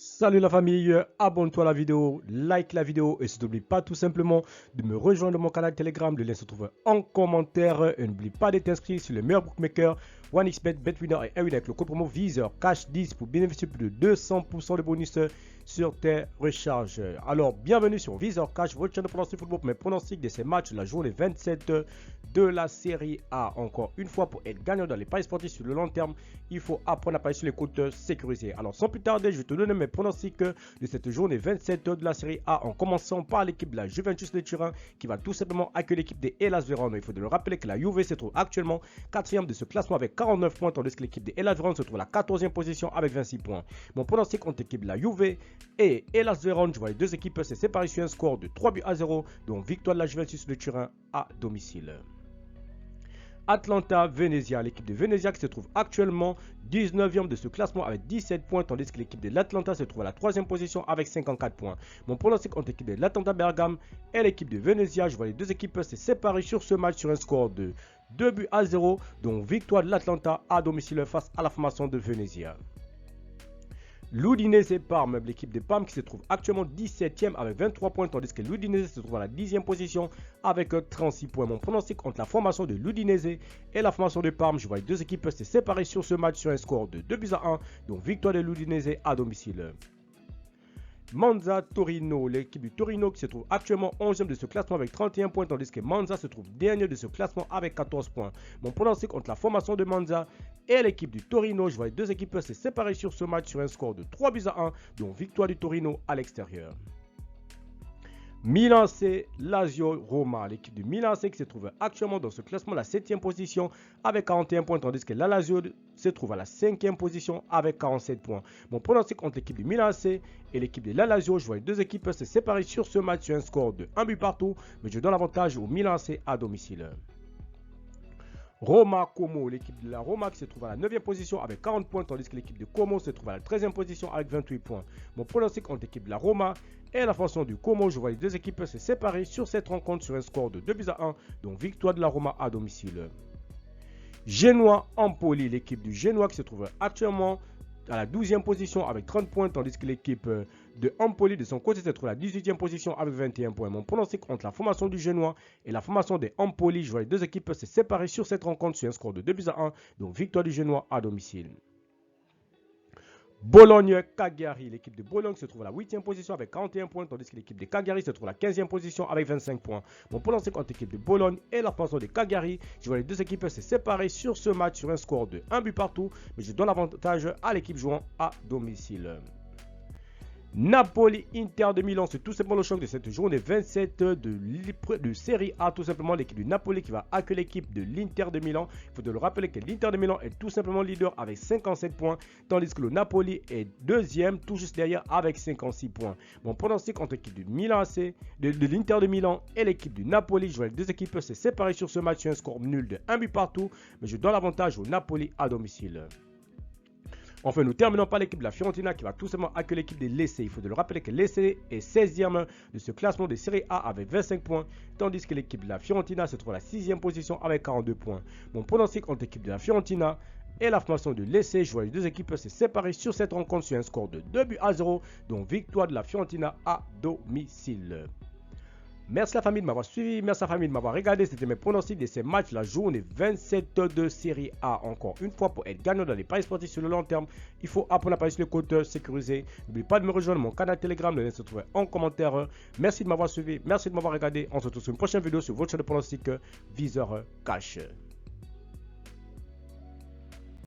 Salut la famille, abonne-toi à la vidéo, like la vidéo et surtout n'oublie pas tout simplement de me rejoindre mon canal Telegram. Le lien se trouve en commentaire et n'oublie pas d'être inscrit sur le meilleur bookmaker OneXBet, BetWinner et Airwin avec le code promo Viseur Cash 10 pour bénéficier de plus de 200% de bonus sur tes recharges. Alors bienvenue sur Viseur Cash, votre chaîne de pronostic football pour mes pronostics de ces matchs la journée 27 de la série A. Encore une fois, pour être gagnant dans les paris sportifs sur le long terme, il faut apprendre à parier sur les comptes sécurisés. Alors sans plus tarder, je vais te donner mes pronostics de cette journée 27 de la série A, en commençant par l'équipe de la Juventus de Turin qui va tout simplement accueillir l'équipe des Hellas Verona. Il faut le rappeler que la Juve se trouve actuellement 4e de ce classement avec 49 points, tandis que l'équipe des Hellas Verona se trouve à la 14e position avec 26 points. Mon pronostic entre l'équipe de la Juve et Hellas Verona, je vois les deux équipes se séparer sur un score de 3-0, donc victoire de la Juventus de Turin à domicile. Atalanta Venezia, l'équipe de Venezia qui se trouve actuellement 19e de ce classement avec 17 points, tandis que l'équipe de l'Atalanta se trouve à la 3e position avec 54 points. Mon pronostic entre l'équipe de l'Atalanta Bergame et l'équipe de Venezia, je vois les deux équipes se séparer sur ce match sur un score de 2-0, donc victoire de l'Atalanta à domicile face à la formation de Venezia. L'Udinese Parme, l'équipe de Parme qui se trouve actuellement 17e avec 23 points, tandis que l'Udinese se trouve à la 10e position avec 36 points. Mon pronostic entre la formation de l'Udinese et la formation de Parme, je vois les deux équipes se séparer sur ce match sur un score de 2-1, donc victoire de l'Udinese à domicile. Monza Torino, l'équipe du Torino qui se trouve actuellement 11e de ce classement avec 31 points, tandis que Monza se trouve dernier de ce classement avec 14 points. Mon pronostic entre la formation de Monza et l'équipe du Torino, je vois les deux équipes se séparer sur ce match sur un score de 3-1, donc victoire du Torino à l'extérieur. Milan C, Lazio Roma, l'équipe de Milan C qui se trouve actuellement dans ce classement à la 7e position avec 41 points, tandis que la Lazio se trouve à la 5e position avec 47 points. Mon pronostic entre l'équipe de Milan C et l'équipe de la Lazio, je vois les deux équipes se séparer sur ce match sur un score de 1 but partout, mais je donne l'avantage au Milan C à domicile. Roma Como, l'équipe de la Roma qui se trouve à la 9e position avec 40 points, tandis que l'équipe de Como se trouve à la 13e position avec 28 points. Mon pronostic entre l'équipe de la Roma et la formation du Como, je vois les deux équipes se séparer sur cette rencontre sur un score de 2-1, donc victoire de la Roma à domicile. Genoa Empoli, l'équipe du Genoa qui se trouve actuellement à la 12e position avec 30 points, tandis que l'équipe de Empoli de son côté se trouve à la 18e position avec 21 points. Mon pronostic entre la formation du Genoa et la formation de Empoli, je vois les deux équipes se séparer sur cette rencontre sur un score de 2-1, donc victoire du Genoa à domicile. Bologne-Cagliari, l'équipe de Bologne se trouve à la 8e position avec 41 points, tandis que l'équipe de Cagliari se trouve à la 15e position avec 25 points. Mon pronostic entre l'équipe de Bologne et la formation de Cagliari, je vois les deux équipes se séparer sur ce match sur un score de 1 but partout, mais je donne l'avantage à l'équipe jouant à domicile. Napoli-Inter de Milan, c'est tout simplement le choc de cette journée 27 de série A. Tout simplement l'équipe du Napoli qui va accueillir l'équipe de l'Inter de Milan. Il faut le rappeler que l'Inter de Milan est tout simplement leader avec 57 points, tandis que le Napoli est deuxième, tout juste derrière avec 56 points. Mon pronostic entre l'équipe du Milan AC, de l'Inter de Milan et l'équipe du Napoli, je vois les deux équipes se séparer sur ce match sur un score nul de 1 but partout, mais je donne l'avantage au Napoli à domicile. Enfin, nous terminons par l'équipe de la Fiorentina qui va tout simplement accueillir l'équipe de Lecce. Il faut le rappeler que Lecce est 16e de ce classement de série A avec 25 points, tandis que l'équipe de la Fiorentina se trouve à la 6e position avec 42 points. Mon pronostic entre l'équipe de la Fiorentina et la formation de Lecce, je vois les deux équipes se séparer sur cette rencontre sur un score de 2-0, donc victoire de la Fiorentina à domicile. Merci la famille de m'avoir suivi, merci la famille de m'avoir regardé. C'était mes pronostics de ces matchs, la journée 27 de série A. Encore une fois, pour être gagnant dans les paris sportifs sur le long terme, il faut apprendre à parier sur les comptes sécurisés. N'oubliez pas de me rejoindre mon canal Telegram, le lien se trouve en commentaire. Merci de m'avoir suivi, merci de m'avoir regardé. On se retrouve sur une prochaine vidéo sur votre chaîne de pronostics Viseur Cash.